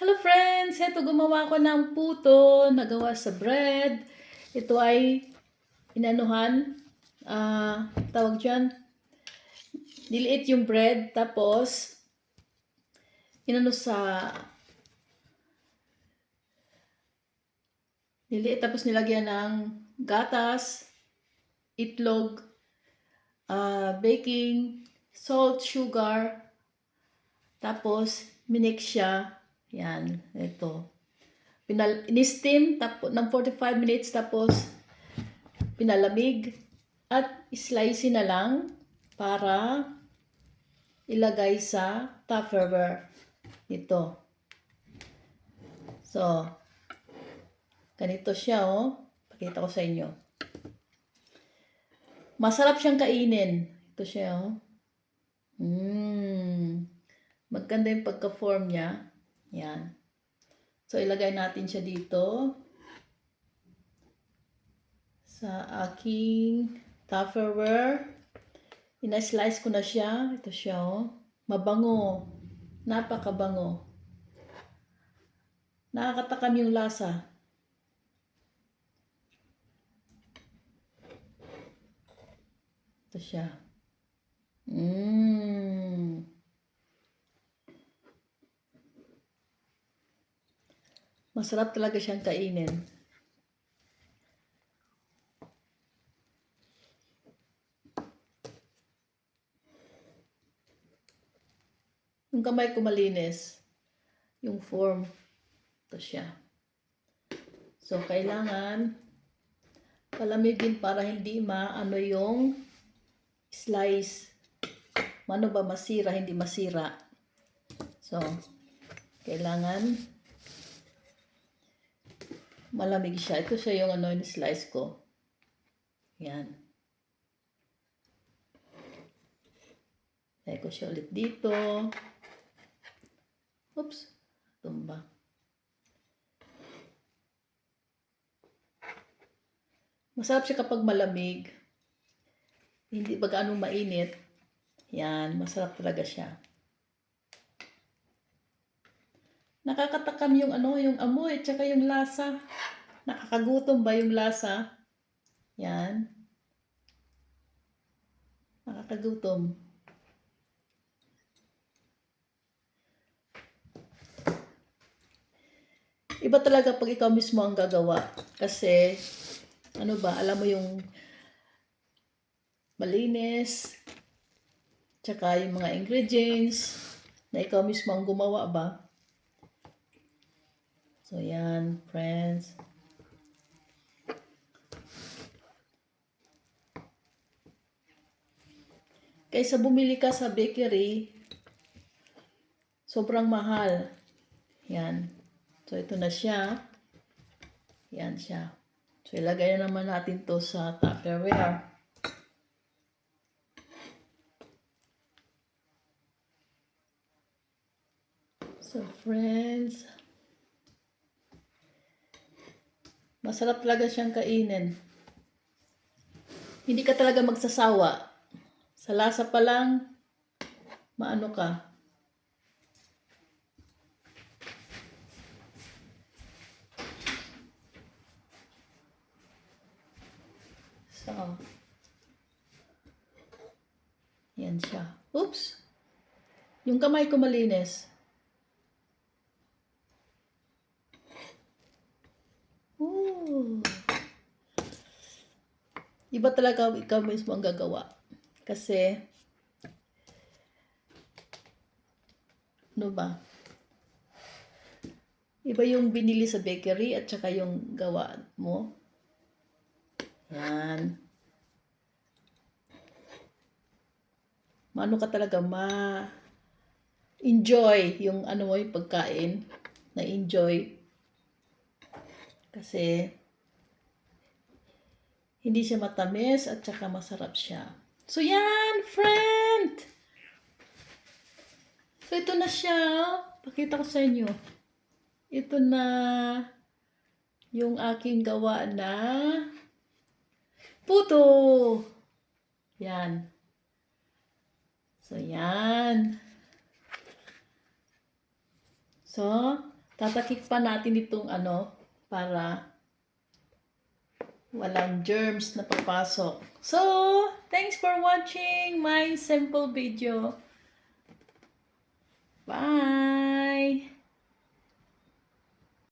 Hello friends! Ito gumawa ko ng puto nagawa sa bread. Ito ay inanuhan. Tawag dyan. Niliit yung bread. Tapos, inano sa... Niliit tapos nilagyan ng gatas, itlog, baking, salt, sugar. Tapos, minix siya. Yan. Ito. In-steam ng 45 minutes tapos pinalamig at slice na lang para ilagay sa Tupperware ito. So, ganito siya Pakita ko sa inyo. Masarap siyang kainin. Ito siya Maganda yung pagka-form niya. Yan. So, ilagay natin siya dito sa aking Tupperware. Ina-slice ko na siya. Ito siya Mabango. Napakabango. Nakakatakam yung lasa. Ito siya. Masarap talaga siyang kainin. Yung kamay ko malinis. Yung form. Ito siya. So, kailangan palamigin para hindi maano yung slice. Mano ba masira, hindi masira. So, kailangan malamig siya. Ito siya yung yung slice ko. Yan. Lagay ko siya ulit dito. Oops. Tumba. Masarap siya kapag malamig. Hindi ba gaano mainit. Yan. Masarap talaga siya. Nakakatakam yung yung amoy at saka yung lasa. Nakakagutom ba yung lasa? Yan. Nakakagutom. Iba talaga pag ikaw mismo ang gagawa. Kasi, alam mo yung malinis, tsaka yung mga ingredients na ikaw mismo ang gumawa ba. So, yan, friends. Kaysa bumili ka sa bakery, sobrang mahal. Yan. So, ito na siya. Yan siya. So, ilagay na naman natin to sa Tupperware. So, friends, masarap talaga siyang kainin. Hindi ka talaga magsasawa. Sa lasa pa lang, maano ka. So, yan siya. Oops! Yung kamay ko malinis. Ooh! Iba talaga ikaw mismo ang gagawa. Kasi, ba? Iba yung binili sa bakery at saka yung gawa mo. Yan. Maano ka talaga enjoy yung yung pagkain. Na-enjoy. Kasi, hindi siya matamis at saka masarap siya. So, yan, friend! So, ito na siya. Pakita ko sa inyo. Ito na yung aking gawa na puto. Yan. So, yan. So, tatakip pa natin itong ano, para walang germs na papasok. So, thanks for watching my simple video. Bye!